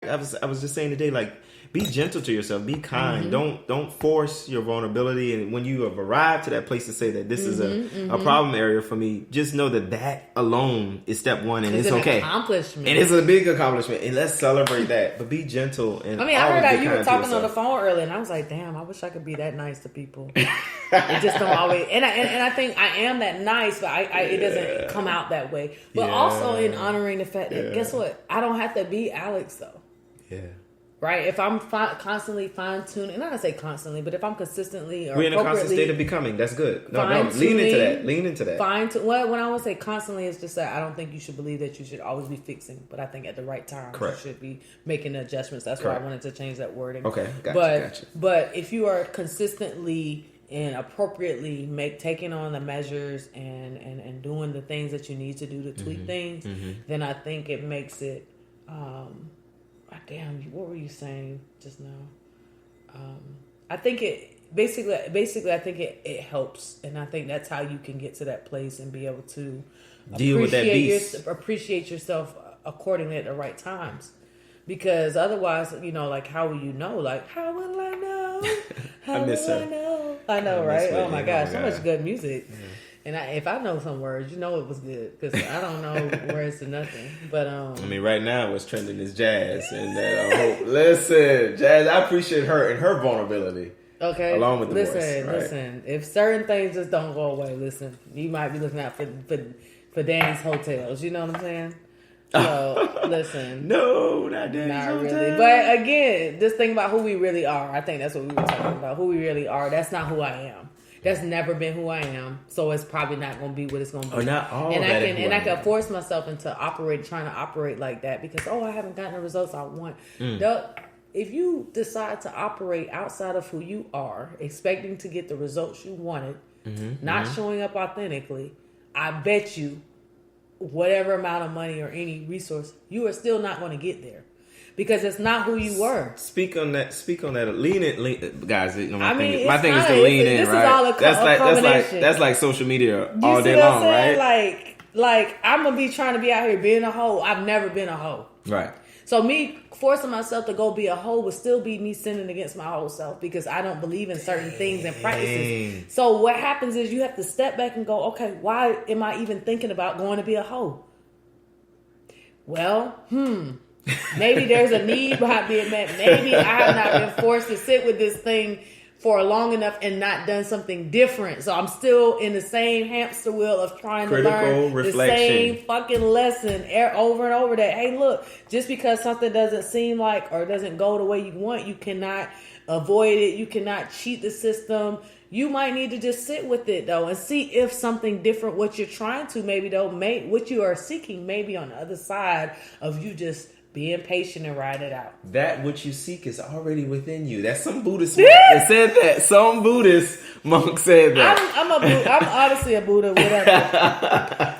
I was just saying today, like, be gentle to yourself, be kind. Don't force your vulnerability. And when you have arrived to that place to say that this is a problem area for me, just know that alone is step one, and it's okay. Accomplishment. And it's a big accomplishment, and let's celebrate that. But be gentle. And I mean, I heard that you were talking on the phone earlier, and I was like, damn, I wish I could be that nice to people. It just don't always. And I think I am that nice, but it doesn't come out that way. But also in honoring the fact that guess what, I don't have to be Alex though. Yeah. Right? If I'm constantly fine-tuning, not to say constantly, but if I'm consistently or we're in a constant state of becoming, that's good. No, lean into that. Well, when I would say constantly, it's just that I don't think you should believe that you should always be fixing, but I think at the right time, you should be making adjustments. That's why I wanted to change that wording. Okay, gotcha. But if you are consistently and appropriately taking on the measures and doing the things that you need to do to tweak things, then I think it makes it... damn, what were you saying just now? I think it basically I think it helps, and I think that's how you can get to that place and be able to deal with that beast. Appreciate yourself accordingly at the right times. Because otherwise, like, how will you know? Like, how will I know? How I miss will her. I know? I know, right? Oh my gosh, so much good music. Yeah. And if I know some words, it was good, because I don't know words to nothing. But I mean, right now what's trending is jazz, and that hope. Listen, jazz. I appreciate her and her vulnerability. Okay, along with the voice. Listen. If certain things just don't go away, you might be looking out for Danny's hotels. You know what I'm saying? So listen. No, not Danny's hotels. Really. But again, just think about who we really are. I think that's what we were talking about. Who we really are. That's not who I am. That's never been who I am, so it's probably not going to be what it's going to be. Oh, not all and that. I can force myself into trying to operate like that because I haven't gotten the results I want. If you decide to operate outside of who you are, expecting to get the results you wanted, not showing up authentically, I bet you, whatever amount of money or any resource, you are still not going to get there. Because it's not who you were. Speak on that. Lean in, guys. My thing is to lean in, right? That's like social media all day long, right? Like I'm gonna be trying to be out here being a hoe. I've never been a hoe, right? So me forcing myself to go be a hoe would still be me sinning against my whole self because I don't believe in certain things and practices. So what happens is you have to step back and go, okay, why am I even thinking about going to be a hoe? Well, maybe there's a need behind being met. Maybe I have not been forced to sit with this thing for long enough and not done something different. So I'm still in the same hamster wheel of trying to learn the same fucking lesson over and over that, hey, look, just because something doesn't seem like or doesn't go the way you want, you cannot avoid it. You cannot cheat the system. You might need to just sit with it, though, and see if something different, what you're trying to what you are seeking, maybe on the other side of you just being patient and ride it out. That which you seek is already within you. That's some Buddhist monk that said that. Some Buddhist monk said that. I'm honestly a Buddha, whatever.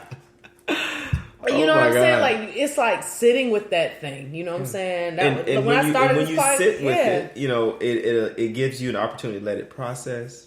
You know what I'm saying? Like, it's like sitting with that thing. You know what I'm saying? And when you sit with it, it gives you an opportunity to let it process,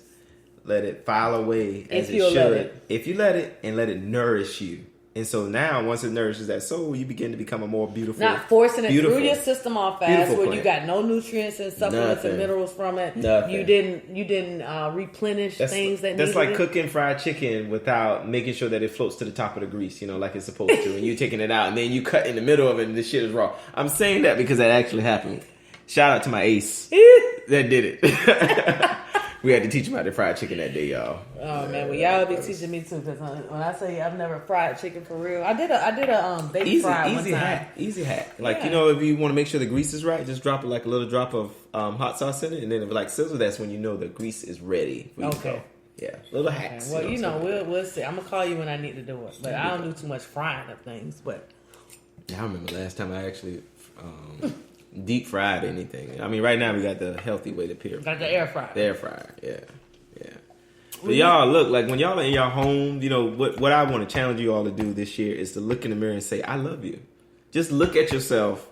let it file away as it should. If you let it and let it nourish you. And so now, once it nourishes that soul, you begin to become a more beautiful, not forcing it through your system all fast, where you got no nutrients and supplements and minerals from it. Nothing. You didn't replenish things that. That's like cooking fried chicken without making sure that it floats to the top of the grease, like it's supposed to. And you're taking it out, and then you cut in the middle of it, and the shit is raw. I'm saying that because that actually happened. Shout out to my ace that did it. We had to teach him how to fry chicken that day, y'all. Oh man, well y'all be teaching me too. Because when I say I've never fried chicken for real, I did a baked fry one time. Easy hack. Like if you want to make sure the grease is right, just drop like a little drop of hot sauce in it, and then if it like sizzle, that's when you know the grease is ready. For you to go. Yeah, little hacks. Okay. Well, we'll see. I'm gonna call you when I need to do it, but I don't do too much frying of things. But I remember last time I actually. Deep fried anything. I mean, right now we got the healthy way to pure. Got the air fryer. The air fryer, yeah. But y'all, look, like when y'all are in your home, what I want to challenge you all to do this year is to look in the mirror and say, I love you. Just look at yourself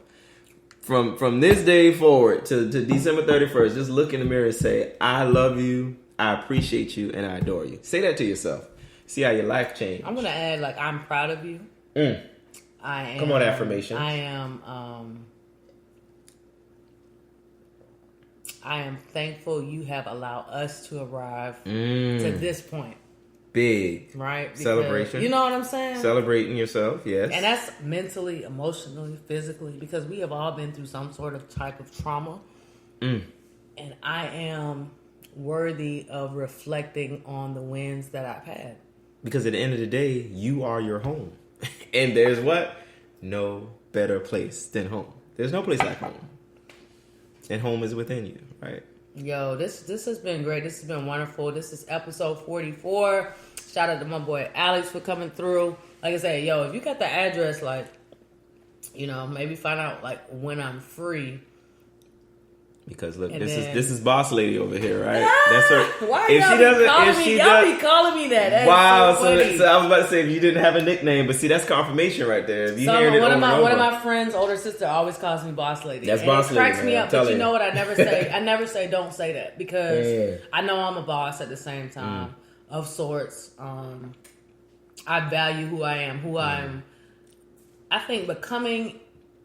from this day forward to December 31st. Just look in the mirror and say, I love you, I appreciate you, and I adore you. Say that to yourself. See how your life changed. I'm going to add, I'm proud of you. I am. Come on, affirmation. I am, I am thankful you have allowed us to arrive to this point. Big. Right? Because, celebration. You know what I'm saying? Celebrating yourself, yes. And that's mentally, emotionally, physically, because we have all been through some sort of type of trauma. And I am worthy of reflecting on the wins that I've had. Because at the end of the day, you are your home. And there's what? No better place than home. There's no place like home. And home is within you, right? Yo, this has been great. This has been wonderful. This is episode 44. Shout out to my boy Alex for coming through. Like I said, yo, if you got the address, like, you know, maybe find out like when I'm free. Because look, this is boss lady over here, right? That's her. Why y'all be calling me that? That's wow. So funny. So I was about to say if you didn't have a nickname, but see that's confirmation right there. If you hear it one of my friends' older sister always calls me boss lady. That's boss lady. It cracks me up, but you know what? I never say don't say that because I know I'm a boss at the same time of sorts. I value who I am, who I'm. I think becoming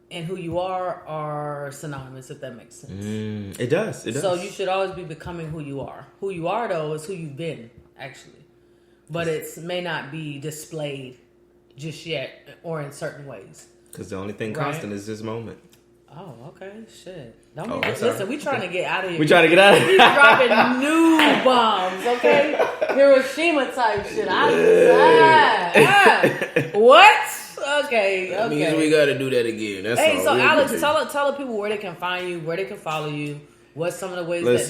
and who you are synonymous, if that makes sense. It does. So you should always be becoming who you are. Who you are, though, is who you've been, actually. But it may not be displayed just yet or in certain ways. Because the only thing constant is this moment. Oh, okay. Shit. Listen, we trying to get out of here. We trying to get out of here. We dropping new bombs, okay? Hiroshima type shit. What? Okay. That means we got to do that again. That's all. So Alex, tell the people where they can find you, where they can follow you. What's some of the ways that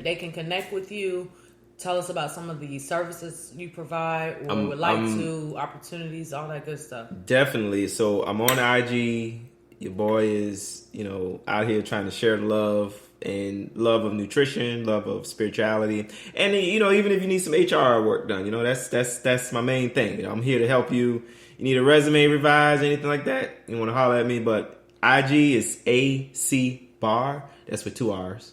they can connect with you? Tell us about some of the services you provide or would like to, opportunities, all that good stuff. Definitely. So I'm on IG. Your boy is, out here trying to share love and love of nutrition, love of spirituality. And, even if you need some HR work done, that's my main thing. I'm here to help you. You need a resume revised, anything like that, you want to holler at me. But IG is AC Bar. That's with 2 R's.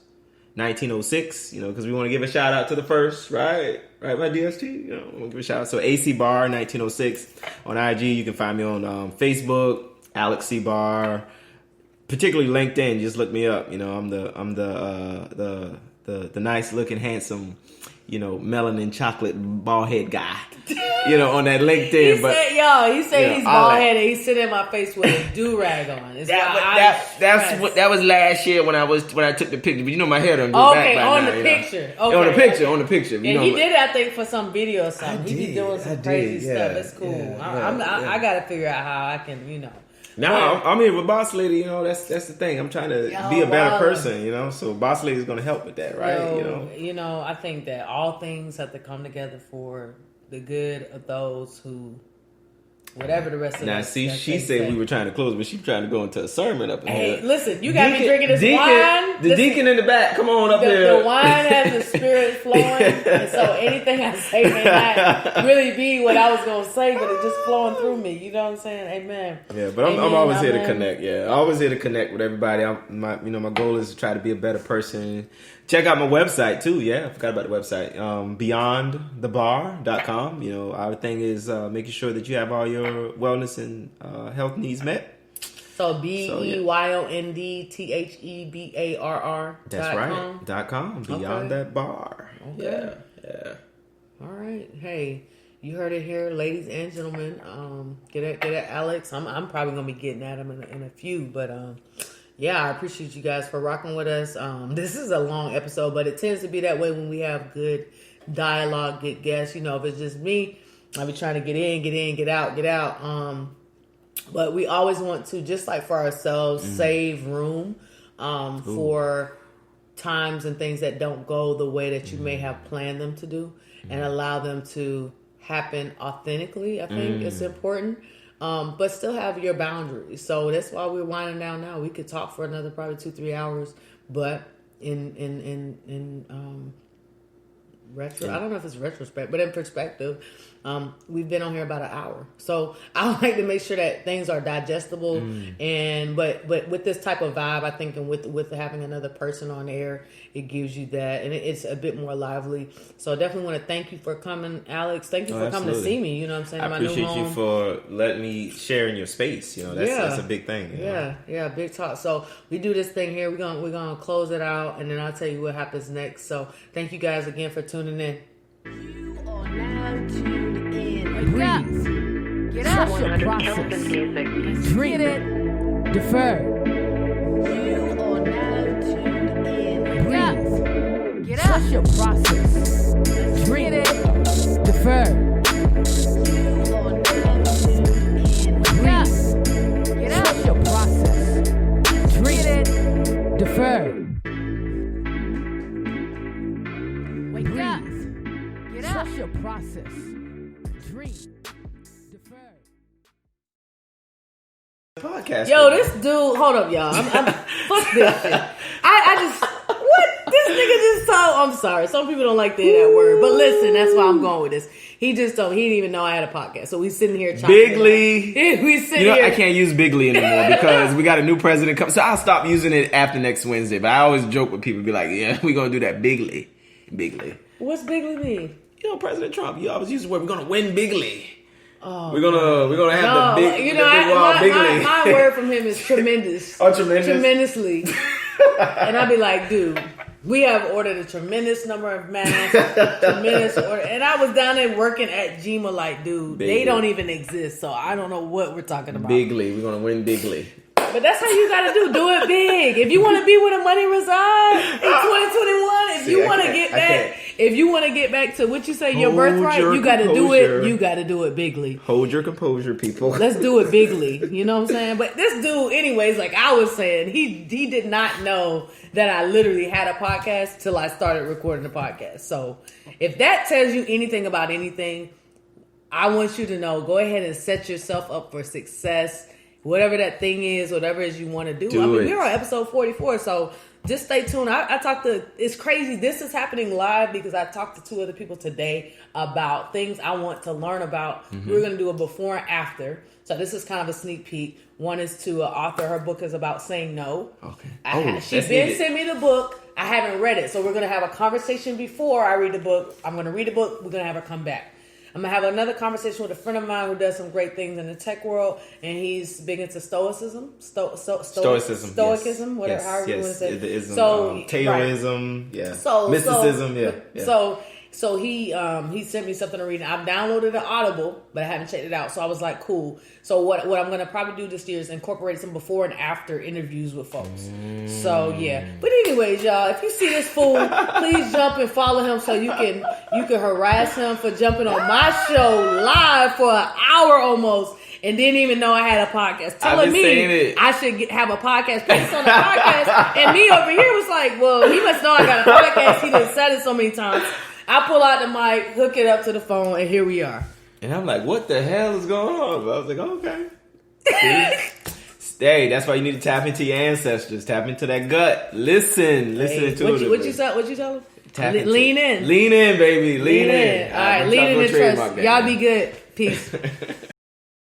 1906, because we want to give a shout out to the first, right? Right, my DST, we want to give a shout out. So AC Bar 1906 on IG. You can find me on Facebook, Alex C Bar, particularly LinkedIn. Just look me up. I'm the nice looking, handsome, melanin chocolate bald head guy. On that LinkedIn. He said he's bald headed. He's sitting in my face with a do rag on. That was last year when I took the picture. But my hair done go back by on now, the picture. Okay, on the picture. And he did, I think, for some video or something. He be doing some crazy stuff. It's cool. I got to figure out how I can, Now I'm here with Boss Lady. That's the thing. I'm trying to be a better person. So Boss Lady is going to help with that, right? I think that all things have to come together for the good of those who, whatever the rest of now, see, she said we were trying to close, but she's trying to go into a sermon up in here. Hey, listen, you got me drinking this wine. The deacon in the back, come on up here. The wine has the spirit flowing, and so anything I say may not really be what I was going to say, but it's just flowing through me. You know what I'm saying? Amen. Yeah, but I'm always here to connect. Yeah, always here to connect with everybody. My goal is to try to be a better person. Check out my website too. Yeah, I forgot about the website. BeyondTheBar.com. Our thing is making sure that you have all your wellness and health needs met. So BeyondTheBar. That's right. .com. Beyond that bar. Okay. Yeah. All right. Hey, you heard it here, ladies and gentlemen. Get at Alex. I'm probably gonna be getting at him in a few, but yeah, I appreciate you guys for rocking with us. This is a long episode, but it tends to be that way when we have good dialogue, good guests. If it's just me, I'll be trying to get in, get out. But we always want to, just like for ourselves, save room for times and things that don't go the way that you may have planned them to do, and allow them to happen authentically. I think it's important. But still have your boundaries. So that's why we're winding down now. We could talk for another probably 2-3 hours, but in I don't know if it's retrospect, but in perspective, we've been on here about an hour. So I like to make sure that things are digestible. And but with this type of vibe, I think, and with having another person on air, it gives you that, and it's a bit more lively. So I definitely want to thank you for coming, Alex. Thank you for coming to see me. You know what I'm saying? I appreciate you for letting me share in your space. You know, that's a big thing. Yeah, big talk. So we do this thing here. We're gonna close it out, and then I'll tell you what happens next. So thank you guys again for tuning in. You are now tuned in. Breathe. Get up. Trust your process. Dream it. Defer. You are now tuned in. Breathe. Get up. Trust your process. Dream it. Defer. You are now tuned in. Breathe. Get up. Trust your process. Dream it. Defer. Wake up. Get up. Trust your process. Dream. Defer. Podcast. Yo, this dude, hold up, y'all. I'm fuck this shit. I just, what? This nigga just told, I'm sorry. Some people don't like to hear that word, but listen, that's why I'm going with this. He just told, he didn't even know I had a podcast. So we sitting here chopping. Bigly. We sitting here. I can't use Bigly anymore because we got a new president coming. So I'll stop using it after next Wednesday. But I always joke with people, be like, yeah, we're going to do that Bigly. Bigly. What's Bigly mean? You know, President Trump, you always use the word, we're going to win Bigly. Oh, we're gonna have the big, you the know, big wild Bigly. my word from him is tremendous. Oh, tremendous. Tremendously. And I'd be like, dude, we have ordered a tremendous number of masks, tremendous order. And I was down there working at Gma like, dude, Bigly. They don't even exist. So I don't know what we're talking about. Bigly. We're gonna win Bigly. But that's how you gotta do it big. If you want to be where the money resides in 2021, if you want to get back to what you say, your birthright, you gotta do it. You gotta do it bigly. Hold your composure, people. Let's do it bigly. You know what I'm saying? But this dude, anyways, like I was saying, he did not know that I literally had a podcast till I started recording the podcast. So if that tells you anything about anything, I want you to know, go ahead and set yourself up for success. Whatever that thing is, whatever it is you want to do. We're on episode 44, so just stay tuned. I talked to, it's crazy. This is happening live because I talked to 2 other people today about things I want to learn about. Mm-hmm. We're going to do a before and after. So this is kind of a sneak peek. One is to author. Her book is about saying no. Okay. She's been sent me the book. I haven't read it. So we're going to have a conversation before I read the book. I'm going to read the book. We're going to have her come back. I'm going to have another conversation with a friend of mine who does some great things in the tech world, and he's big into stoicism. Stoicism, yes. Whatever, however you want to say it. The ism, Taoism, right. Yeah. Mysticism, yeah. So he sent me something to read. I've downloaded an Audible, but I haven't checked it out. So I was like, cool. So what I'm going to probably do this year is incorporate some before and after interviews with folks. So yeah. But anyways, y'all, if you see this fool, please jump and follow him so you can harass him for jumping on my show live for an hour almost. And didn't even know I had a podcast. Telling me I should have a podcast based on the podcast. And me over here was like, well, he must know I got a podcast. He done said it so many times. I pull out the mic, hook it up to the phone, and here we are. And I'm like, what the hell is going on? But I was like, okay. Hey, that's why you need to tap into your ancestors. Tap into that gut. Listen to it. What you tell him? Lean in. Lean in, baby. Lean in. All right, lean in and trust. Y'all be good. Peace.